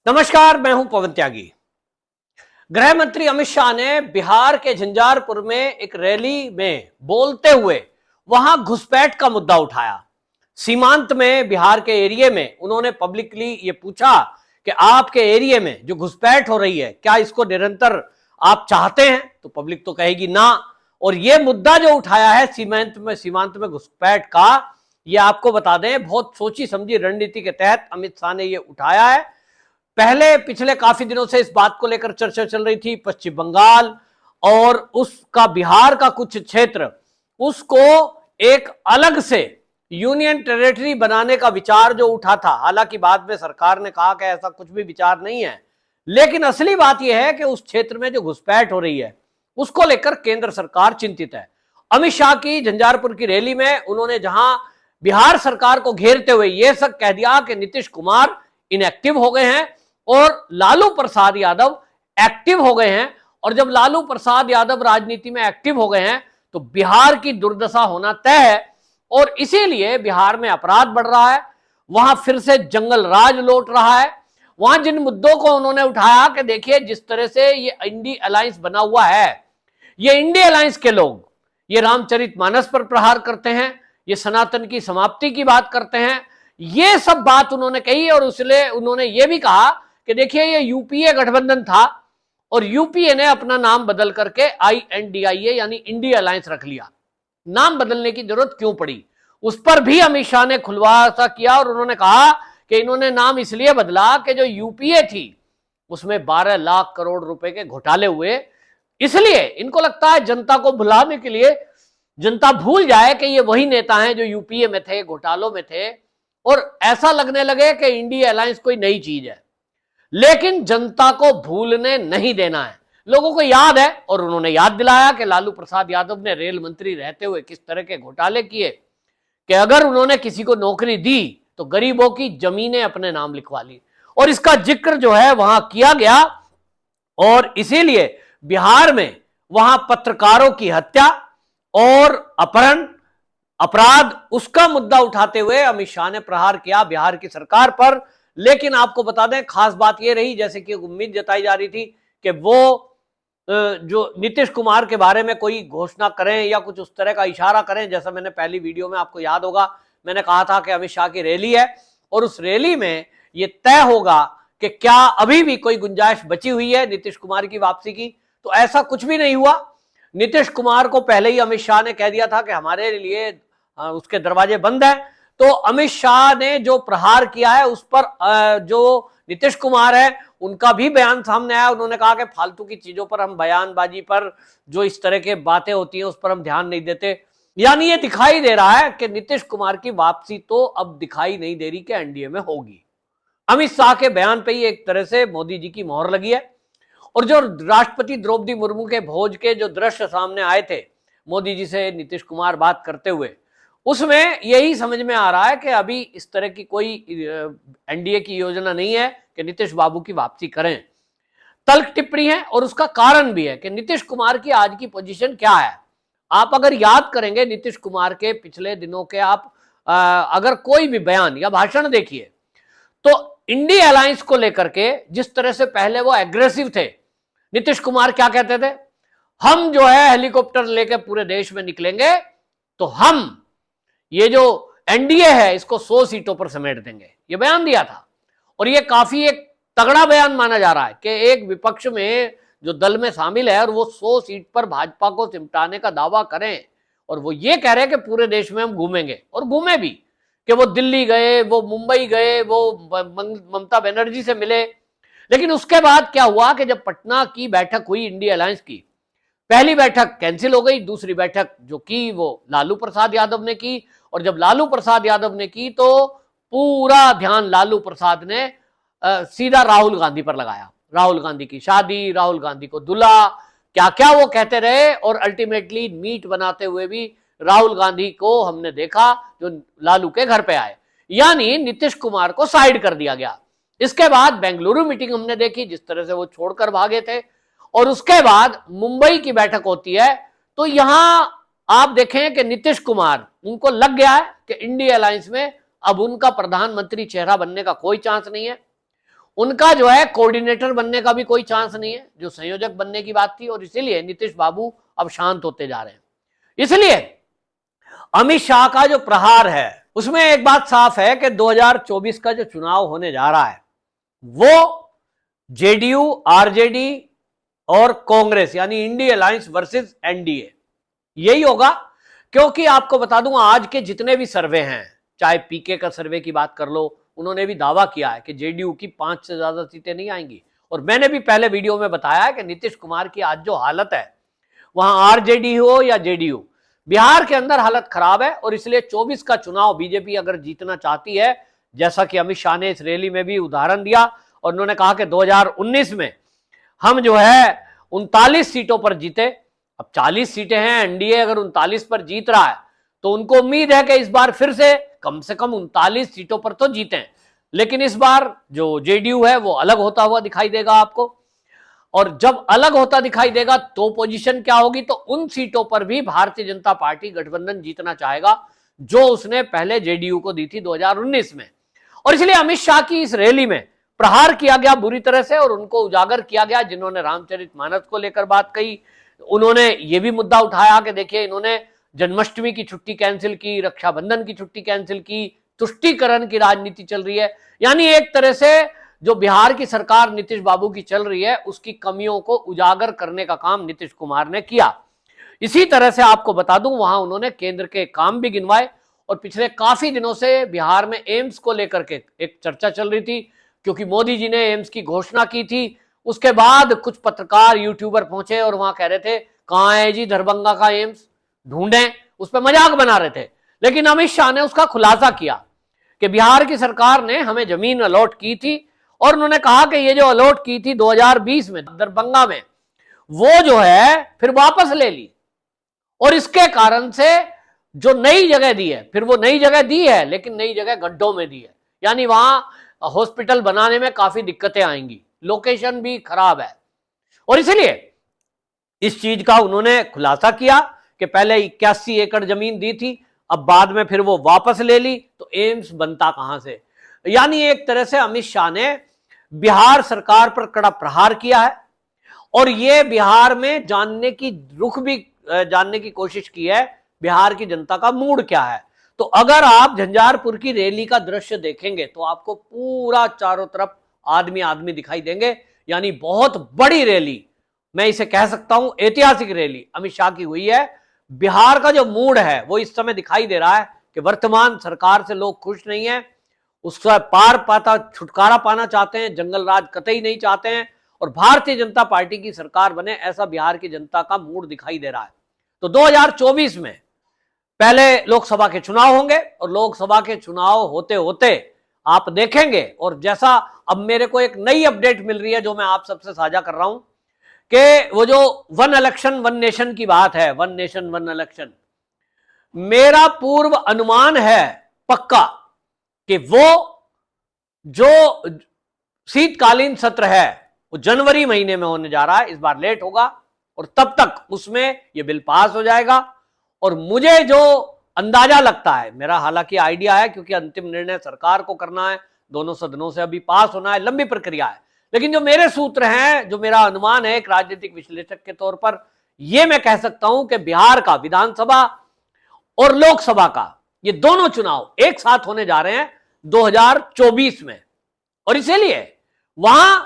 नमस्कार, मैं हूं पवन त्यागी। गृह मंत्री अमित शाह ने बिहार के झंझारपुर में एक रैली में बोलते हुए वहां घुसपैठ का मुद्दा उठाया। सीमांत में बिहार के एरिया में उन्होंने पब्लिकली ये पूछा कि आपके एरिया में जो घुसपैठ हो रही है, क्या इसको निरंतर आप चाहते हैं? तो पब्लिक तो कहेगी ना। और ये मुद्दा जो उठाया है सीमांत में घुसपैठ का, ये आपको बता दें बहुत सोची समझी रणनीति के तहत अमित शाह ने ये उठाया है। पहले पिछले काफी दिनों से इस बात को लेकर चर्चा चल रही थी। पश्चिम बंगाल और उसका बिहार का कुछ क्षेत्र, उसको एक अलग से यूनियन टेरिटरी बनाने का विचार जो उठा था। हालांकि बाद में सरकार ने कहा कि ऐसा कुछ भी विचार नहीं है, लेकिन असली बात यह है कि उस क्षेत्र में जो घुसपैठ हो रही है उसको लेकर केंद्र सरकार चिंतित है। अमित शाह की झंझारपुर की रैली में उन्होंने जहां बिहार सरकार को घेरते हुए यह सब कह दिया कि नीतीश कुमार इनएक्टिव हो गए हैं और लालू प्रसाद यादव एक्टिव हो गए हैं, और जब लालू प्रसाद यादव राजनीति में एक्टिव हो गए हैं तो बिहार की दुर्दशा होना तय है। और इसीलिए बिहार में अपराध बढ़ रहा है, वहां फिर से जंगल राज लौट रहा है। वहां जिन मुद्दों को उन्होंने उठाया कि देखिए जिस तरह से ये इंडी अलायंस बना हुआ है, ये इंडी अलायंस के लोग ये रामचरितमानस पर प्रहार करते हैं, ये सनातन की समाप्ति की बात करते हैं, ये सब बात उन्होंने कही। और इसलिए उन्होंने ये भी कहा कि देखिए ये यूपीए गठबंधन था और यूपीए ने अपना नाम बदल करके INDIA यानी इंडिया अलायंस रख लिया। नाम बदलने की जरूरत क्यों पड़ी, उस पर भी अमित शाह ने खुलासा किया और उन्होंने कहा कि इन्होंने नाम इसलिए बदला कि जो यूपीए थी उसमें 12 लाख करोड़ रुपए के घोटाले हुए, इसलिए इनको लगता है जनता को भुलाने के लिए जनता भूल जाए कि ये वही नेता हैं जो यूपीए में थे, घोटालों में थे, और ऐसा लगने लगे कि इंडिया अलायंस कोई नई चीज है। लेकिन जनता को भूलने नहीं देना है। लोगों को याद है, और उन्होंने याद दिलाया कि लालू प्रसाद यादव ने रेल मंत्री रहते हुए किस तरह के घोटाले किए कि अगर उन्होंने किसी को नौकरी दी तो गरीबों की जमीनें अपने नाम लिखवा ली, और इसका जिक्र जो है वहां किया गया। और इसीलिए बिहार में वहां पत्रकारों की हत्या और अपहरण, अपराध, उसका मुद्दा उठाते हुए अमित शाह ने प्रहार किया बिहार की सरकार पर। लेकिन आपको बता दें खास बात यह रही, जैसे कि उम्मीद जताई जा रही थी कि वो जो नीतीश कुमार के बारे में कोई घोषणा करें या कुछ उस तरह का इशारा करें। जैसा मैंने पहली वीडियो में, आपको याद होगा, मैंने कहा था कि अमित शाह की रैली है और उस रैली में यह तय होगा कि क्या अभी भी कोई गुंजाइश बची हुई है नीतीश कुमार की वापसी की। तो ऐसा कुछ भी नहीं हुआ। नीतीश कुमार को पहले ही अमित शाह ने कह दिया था कि हमारे लिए उसके दरवाजे बंद है। तो अमित शाह ने जो प्रहार किया है उस पर जो नीतीश कुमार है उनका भी बयान सामने आया। उन्होंने कहा कि फालतू की चीजों पर हम, बयानबाजी पर जो इस तरह के बातें होती हैं उस पर हम ध्यान नहीं देते। यानी ये दिखाई दे रहा है कि नीतीश कुमार की वापसी तो अब दिखाई नहीं दे रही कि एनडीए में होगी। अमित शाह के बयान पे ही एक तरह से मोदी जी की मोहर लगी है। और जो राष्ट्रपति द्रौपदी मुर्मू के भोज के जो दृश्य सामने आए थे मोदी जी से नीतीश कुमार बात करते हुए, उसमें यही समझ में आ रहा है कि अभी इस तरह की कोई एनडीए की योजना नहीं है कि नीतीश बाबू की वापसी करें। तल्ख टिप्पणी है और उसका कारण भी है कि नीतीश कुमार की आज की पोजीशन क्या है। आप अगर याद करेंगे नीतीश कुमार के पिछले दिनों के, आप अगर कोई भी बयान या भाषण देखिए तो इंडिया अलायंस को लेकर के जिस तरह से पहले वो एग्रेसिव थे, नीतीश कुमार क्या कहते थे, हम जो है हेलीकॉप्टर लेकर पूरे देश में निकलेंगे तो हम ये जो एनडीए है इसको 100 सीटों पर समेट देंगे, ये बयान दिया था। और ये काफी एक तगड़ा बयान माना जा रहा है कि एक विपक्ष में जो दल में शामिल है और वो 100 सीट पर भाजपा को सिमटाने का दावा करें, और वो ये कह रहे हैं कि पूरे देश में हम घूमेंगे, और घूमे भी, कि वो दिल्ली गए, वो मुंबई गए, वो ममता बनर्जी से मिले। लेकिन उसके बाद क्या हुआ कि जब पटना की बैठक हुई इंडिया अलायंस की, पहली बैठक कैंसिल हो गई, दूसरी बैठक जो की वो लालू प्रसाद यादव ने की। और जब लालू प्रसाद यादव ने की तो पूरा ध्यान लालू प्रसाद ने सीधा राहुल गांधी पर लगाया। राहुल गांधी की शादी, राहुल गांधी को दुल्हा, क्या क्या वो कहते रहे। और अल्टीमेटली मीट बनाते हुए भी राहुल गांधी को हमने देखा जो लालू के घर पे आए, यानी नीतीश कुमार को साइड कर दिया गया। इसके बाद बेंगलुरु मीटिंग हमने देखी, जिस तरह से वो छोड़कर भागे थे। और उसके बाद मुंबई की बैठक होती है, तो यहां आप देखें कि नीतीश कुमार, उनको लग गया है कि इंडिया अलायंस में अब उनका प्रधानमंत्री चेहरा बनने का कोई चांस नहीं है। उनका जो है कोऑर्डिनेटर बनने का भी कोई चांस नहीं है, जो संयोजक बनने की बात थी, और इसीलिए नीतीश बाबू अब शांत होते जा रहे हैं। इसलिए अमित शाह का जो प्रहार है उसमें एक बात साफ है कि 2024 का जो चुनाव होने जा रहा है वो जेडीयू, आरजेडी और कांग्रेस यानी इंडिया अलायंस वर्सेस एनडीए यही होगा। क्योंकि आपको बता दूं, आज के जितने भी सर्वे हैं, चाहे पीके का सर्वे की बात कर लो, उन्होंने भी दावा किया है कि जेडीयू की 5 से ज्यादा सीटें नहीं आएंगी। और मैंने भी पहले वीडियो में बताया है कि नीतीश कुमार की आज जो हालत है, वहां आरजेडी हो या जेडीयू, बिहार के अंदर हालत खराब है। और इसलिए 24 का चुनाव बीजेपी अगर जीतना चाहती है, जैसा कि अमित शाह ने इस रैली में भी उदाहरण दिया, और उन्होंने कहा कि 2019 में हम जो है 39 सीटों पर जीते, अब 40 सीटें हैं, एनडीए अगर 39 पर जीत रहा है तो उनको उम्मीद है कि इस बार फिर से कम 39 सीटों पर तो जीतें। लेकिन इस बार जो जेडीयू है वो अलग होता हुआ दिखाई देगा आपको, और जब अलग होता दिखाई देगा तो पोजीशन क्या होगी, तो उन सीटों पर भी भारतीय जनता पार्टी गठबंधन जीतना चाहेगा जो उसने पहले जेडीयू को दी थी 2019 में। और इसलिए अमित शाह की इस रैली में प्रहार किया गया बुरी तरह से, और उनको उजागर किया गया। जिन्होंने रामचरितमानस को लेकर बात कही, उन्होंने ये भी मुद्दा उठाया कि देखिए, इन्होंने जन्माष्टमी की छुट्टी कैंसिल की, रक्षाबंधन की छुट्टी कैंसिल की, तुष्टीकरण की राजनीति चल रही है। यानी एक तरह से जो बिहार की सरकार नीतीश बाबू की चल रही है उसकी कमियों को उजागर करने का काम नीतीश कुमार ने किया। इसी तरह से आपको बता दूं, वहां उन्होंने केंद्र के काम भी गिनवाए। और पिछले काफी दिनों से बिहार में एम्स को लेकर के एक चर्चा चल रही थी, क्योंकि मोदी जी ने एम्स की घोषणा की थी। उसके बाद कुछ पत्रकार, यूट्यूबर पहुंचे और वहां कह रहे थे, कहां है जी दरभंगा का एम्स, ढूंढें, उस पर मजाक बना रहे थे। लेकिन अमित शाह ने उसका खुलासा किया कि बिहार की सरकार ने हमें जमीन अलॉट की थी, और उन्होंने कहा कि ये जो अलॉट की थी 2020 में दरभंगा में, वो जो है फिर वापस ले ली। और इसके कारण से जो नई जगह दी है, फिर वो नई जगह दी है लेकिन नई जगह गड्ढों में दी है, यानी वहां हॉस्पिटल बनाने में काफी दिक्कतें आएंगी, लोकेशन भी खराब है। और इसलिए इस चीज का उन्होंने खुलासा किया कि पहले 81 एकड़ जमीन दी थी, अब बाद में फिर वो वापस ले ली, तो एम्स बनता कहां से। यानी एक तरह से अमित शाह ने बिहार सरकार पर कड़ा प्रहार किया है, और ये बिहार में जानने की रुख भी जानने की कोशिश की है बिहार की जनता का मूड क्या है। तो अगर आप झंझारपुर की रैली का दृश्य देखेंगे तो आपको पूरा चारों तरफ आदमी आदमी दिखाई देंगे, यानी बहुत बड़ी रैली, मैं इसे कह सकता हूं ऐतिहासिक रैली अमित शाह की हुई है। बिहार का जो मूड है वो इस समय दिखाई दे रहा है कि वर्तमान सरकार से लोग खुश नहीं है, उसका छुटकारा पाना चाहते हैं, जंगल राज कतई नहीं चाहते हैं, और भारतीय जनता पार्टी की सरकार बने, ऐसा बिहार की जनता का मूड दिखाई दे रहा है। तो 2024 में पहले लोकसभा के चुनाव होंगे, और लोकसभा के चुनाव होते होते आप देखेंगे, और जैसा अब मेरे को एक नई अपडेट मिल रही है जो मैं आप सबसे साझा कर रहा हूं, कि वो जो वन इलेक्शन वन नेशन की बात है, वन नेशन वन इलेक्शन, मेरा पूर्व अनुमान है पक्का कि वो जो शीतकालीन सत्र है वो जनवरी महीने में होने जा रहा है, इस बार लेट होगा, और तब तक उसमें ये बिल पास हो जाएगा। और मुझे जो अंदाजा लगता है, मेरा हालांकि आइडिया है क्योंकि अंतिम निर्णय सरकार को करना है, दोनों सदनों से अभी पास होना है, लंबी प्रक्रिया है, लेकिन जो मेरे सूत्र हैं, जो मेरा अनुमान है एक राजनीतिक विश्लेषक के तौर पर, यह मैं कह सकता हूं कि बिहार का विधानसभा और लोकसभा का ये दोनों चुनाव एक साथ होने जा रहे हैं 2024 में। और इसीलिए वहां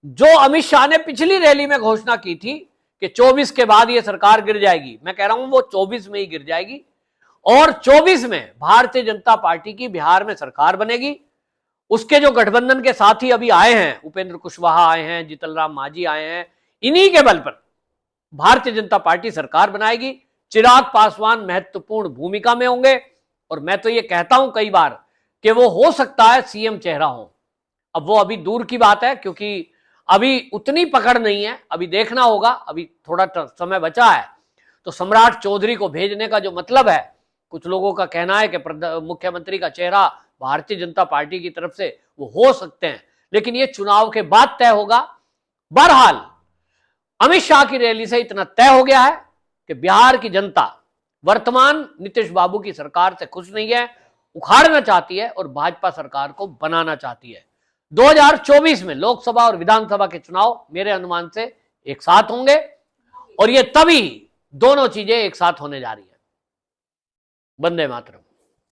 जो अमित शाह ने पिछली रैली में घोषणा की थी कि 24 के बाद ये सरकार गिर जाएगी, मैं कह रहा हूं वो 24 में ही गिर जाएगी, और 24 में भारतीय जनता पार्टी की बिहार में सरकार बनेगी। उसके जो गठबंधन के साथी अभी आए हैं, उपेंद्र कुशवाहा आए हैं, जीतन राम मांझी आए हैं, इन्हीं के बल पर भारतीय जनता पार्टी सरकार बनाएगी। चिराग पासवान महत्वपूर्ण भूमिका में होंगे, और मैं तो ये कहता हूं कई बार कि वो हो सकता है सीएम चेहरा हो। अब वो अभी दूर की बात है क्योंकि अभी उतनी पकड़ नहीं है, अभी देखना होगा, अभी थोड़ा समय बचा है। तो सम्राट चौधरी को भेजने का जो मतलब है, कुछ लोगों का कहना है कि मुख्यमंत्री का चेहरा भारतीय जनता पार्टी की तरफ से वो हो सकते हैं, लेकिन ये चुनाव के बाद तय होगा। बहरहाल अमित शाह की रैली से इतना तय हो गया है कि बिहार की जनता वर्तमान नीतीश बाबू की सरकार से खुश नहीं है, उखाड़ना चाहती है और भाजपा सरकार को बनाना चाहती है। 2024 में लोकसभा और विधानसभा के चुनाव मेरे अनुमान से एक साथ होंगे और ये तभी दोनों चीजें एक साथ होने जा रही है। वंदे मातरम।